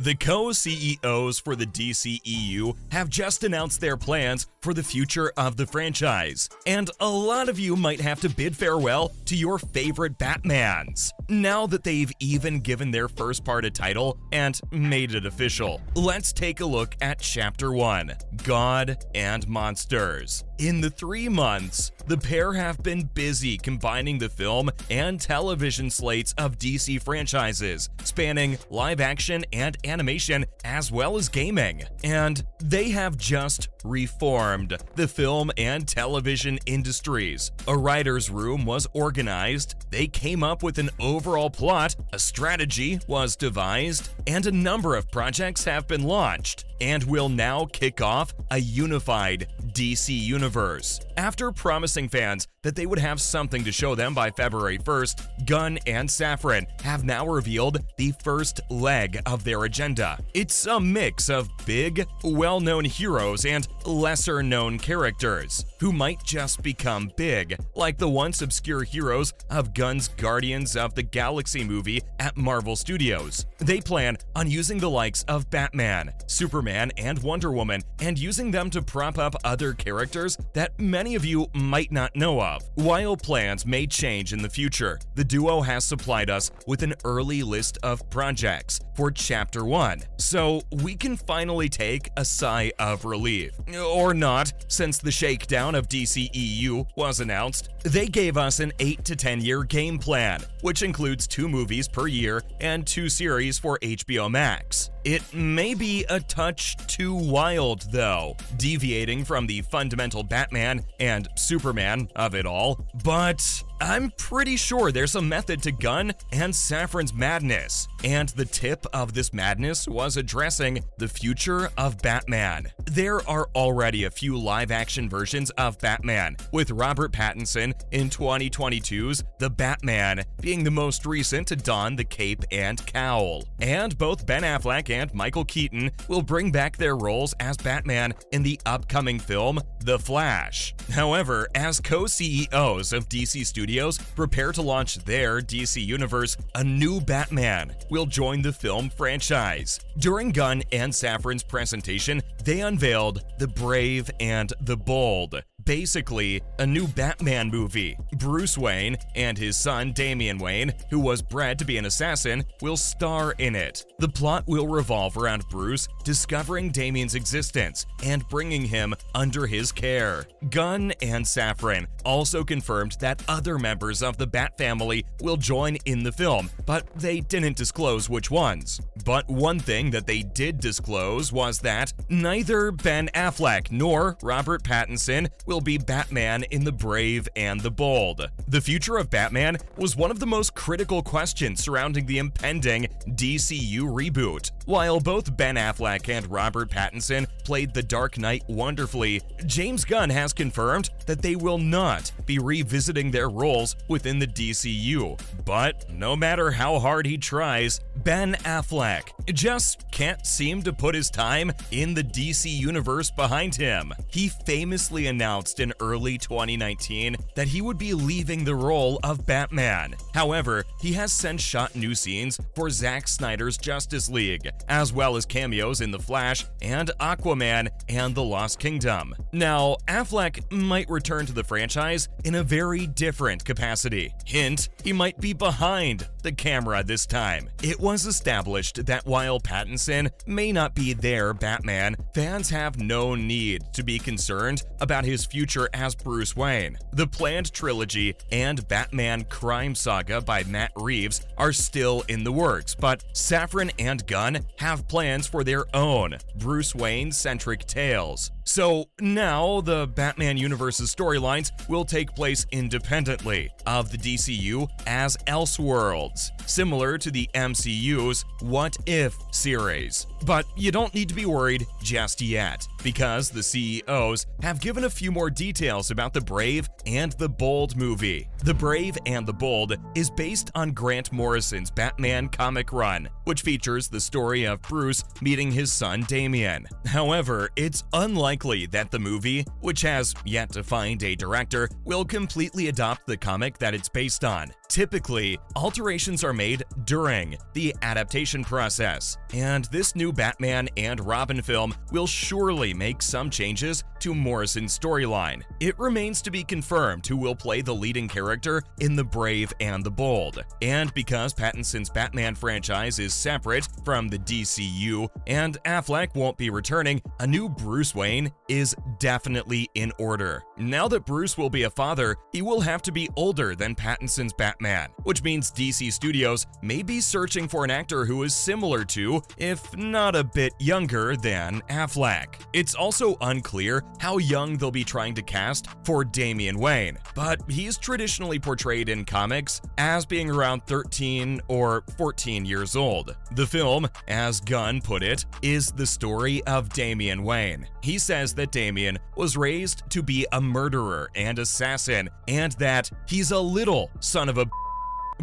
The co-CEOs for the DCEU have just announced their plans for the future of the franchise, and a lot of you might have to bid farewell to your favorite Batmans, now that they've even given their first part a title and made it official. Let's take a look at Chapter 1, God and Monsters. In the 3 months, the pair have been busy combining the film and television slates of DC franchises, spanning live action and animation as well as gaming. And they have just reformed the film and television industries. A writer's room was organized, they came up with an overall plot, a strategy was devised, and a number of projects have been launched, and will now kick off a unified DC universe. After promising fans that they would have something to show them by February 1st, Gunn and Safran have now revealed the first leg of their agenda. It's a mix of big, well-known heroes and lesser-known characters who might just become big, like the once obscure heroes of Gunn's Guardians of the Galaxy movie at Marvel Studios. They plan on using the likes of Batman, Superman, and Wonder Woman, and using them to prop up other characters that many of you might not know of. While plans may change in the future, the duo has supplied us with an early list of projects for Chapter 1, so we can finally take a sigh of relief. Or not, since the shakedown of DCEU was announced. They gave us an 8 to 10 year game plan, which includes 2 movies per year and 2 series for HBO Max. It may be a touch too wild, though, deviating from the fundamental Batman and Superman of it all, but I'm pretty sure there's a method to Gunn and Safran's madness, and the tip of this madness was addressing the future of Batman. There are already a few live-action versions of Batman, with Robert Pattinson in 2022's The Batman being the most recent to don the cape and cowl. And both Ben Affleck and Michael Keaton will bring back their roles as Batman in the upcoming film The Flash. However, as co-CEOs of DC Studios prepare to launch their DC universe, a new Batman will join the film franchise. During Gunn and Safran's presentation, they unveiled The Brave and the Bold, basically a new Batman movie. Bruce Wayne and his son Damian Wayne, who was bred to be an assassin, will star in it. The plot will revolve around Bruce discovering Damian's existence and bringing him under his care. Gunn and Safran also confirmed that other members of the Bat family will join in the film, but they didn't disclose which ones. But one thing that they did disclose was that neither Ben Affleck nor Robert Pattinson will be Batman in The Brave and the Bold. The future of Batman was one of the most critical questions surrounding the impending DCU reboot. While both Ben Affleck and Robert Pattinson played The Dark Knight wonderfully, James Gunn has confirmed that they will not be revisiting their roles within the DCU. But no matter how hard he tries, Ben Affleck just can't seem to put his time in the DC universe behind him. He famously announced in early 2019 that he would be leaving the role of Batman. However, he has since shot new scenes for Zack Snyder's Justice League, as well as cameos in The Flash and Aquaman and The Lost Kingdom. Now, Affleck might return to the franchise in a very different capacity. Hint, he might be behind the camera this time. It was established that while Pattinson may not be their Batman, fans have no need to be concerned about his future as Bruce Wayne. The planned trilogy and Batman crime saga by Matt Reeves are still in the works, but Safran and Gunn have plans for their own Bruce Wayne-centric tales. So now the Batman universe's storylines will take place independently of the DCU as Elseworlds, similar to the MCU's What If series. But you don't need to be worried just yet, because the CEOs have given a few more details about The Brave and the Bold movie. The Brave and the Bold is based on Grant Morrison's Batman comic run, which features the story of Bruce meeting his son Damian. However, it's unlikely that the movie, which has yet to find a director, will completely adopt the comic that it's based on. Typically, alterations are made during the adaptation process, and this new Batman and Robin film will surely make some changes to Morrison's storyline. It remains to be confirmed who will play the leading character in The Brave and the Bold, and because Pattinson's Batman franchise is separate from the DCU and Affleck won't be returning, a new Bruce Wayne is definitely in order. Now that Bruce will be a father, he will have to be older than Pattinson's Batman, which means DC Studios may be searching for an actor who is similar to, if not a bit younger than, Affleck. It's also unclear how young they'll be trying to cast for Damian Wayne, but he's traditionally portrayed in comics as being around 13 or 14 years old. The film, as Gunn put it, is the story of Damian Wayne. He says that Damian was raised to be a murderer and assassin, and that he's a little son of a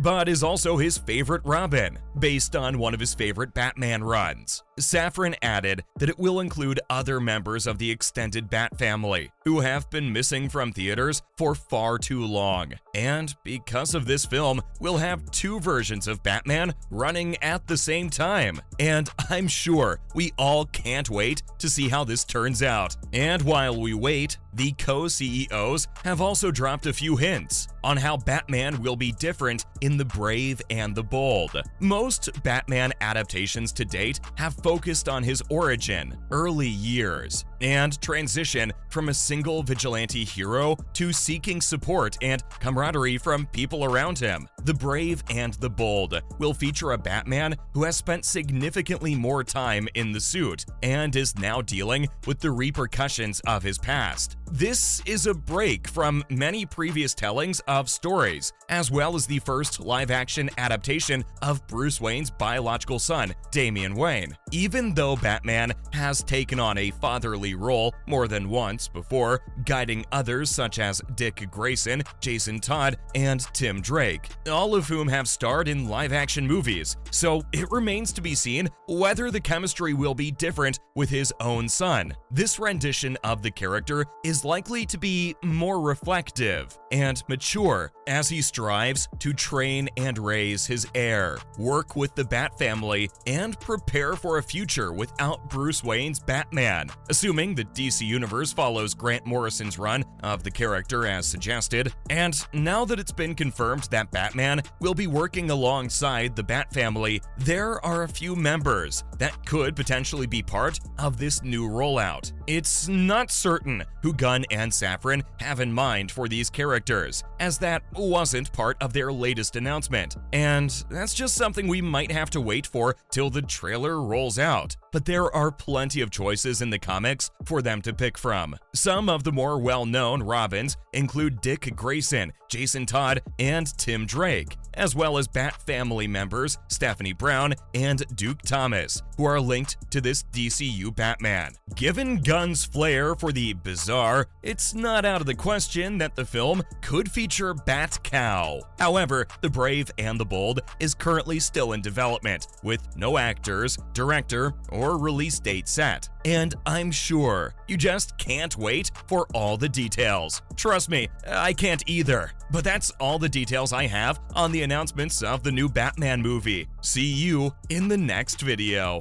but is also his favorite Robin, based on one of his favorite Batman runs. Safran added that it will include other members of the extended Bat family who have been missing from theaters for far too long. And because of this film, we'll have two versions of Batman running at the same time. And I'm sure we all can't wait to see how this turns out. And while we wait, the co-CEOs have also dropped a few hints on how Batman will be different in The Brave and the Bold. Most Batman adaptations to date have focused on his origin, early years, and transition from a single vigilante hero to seeking support and camaraderie from people around him. The Brave and the Bold will feature a Batman who has spent significantly more time in the suit and is now dealing with the repercussions of his past. This is a break from many previous tellings of stories, as well as the first live-action adaptation of Bruce Wayne's biological son, Damian Wayne. Even though Batman has taken on a fatherly role more than once before, guiding others such as Dick Grayson, Jason Todd, and Tim Drake, all of whom have starred in live-action movies, so it remains to be seen whether the chemistry will be different with his own son. This rendition of the character is likely to be more reflective and mature as he strives to train and raise his heir, work with the Bat family, and prepare for a future without Bruce Wayne's Batman. Assuming the DC Universe follows Grant Morrison's run of the character as suggested, and now that it's been confirmed that Batman will be working alongside the Bat family, there are a few members that could potentially be part of this new rollout. It's not certain who Gunn and Safran have in mind for these characters, as that wasn't part of their latest announcement, and that's just something we might have to wait for till the trailer rolls out. But there are plenty of choices in the comics for them to pick from. Some of the more well-known Robins include Dick Grayson, Jason Todd, and Tim Drake, as well as Bat family members Stephanie Brown and Duke Thomas, who are linked to this DCU Batman. Given Gunn's flair for the bizarre, it's not out of the question that the film could feature Bat-Cow. However, The Brave and the Bold is currently still in development, with no actors, director, or release date set. And I'm sure you just can't wait for all the details. Trust me, I can't either. But that's all the details I have on the announcements of the new Batman movie. See you in the next video.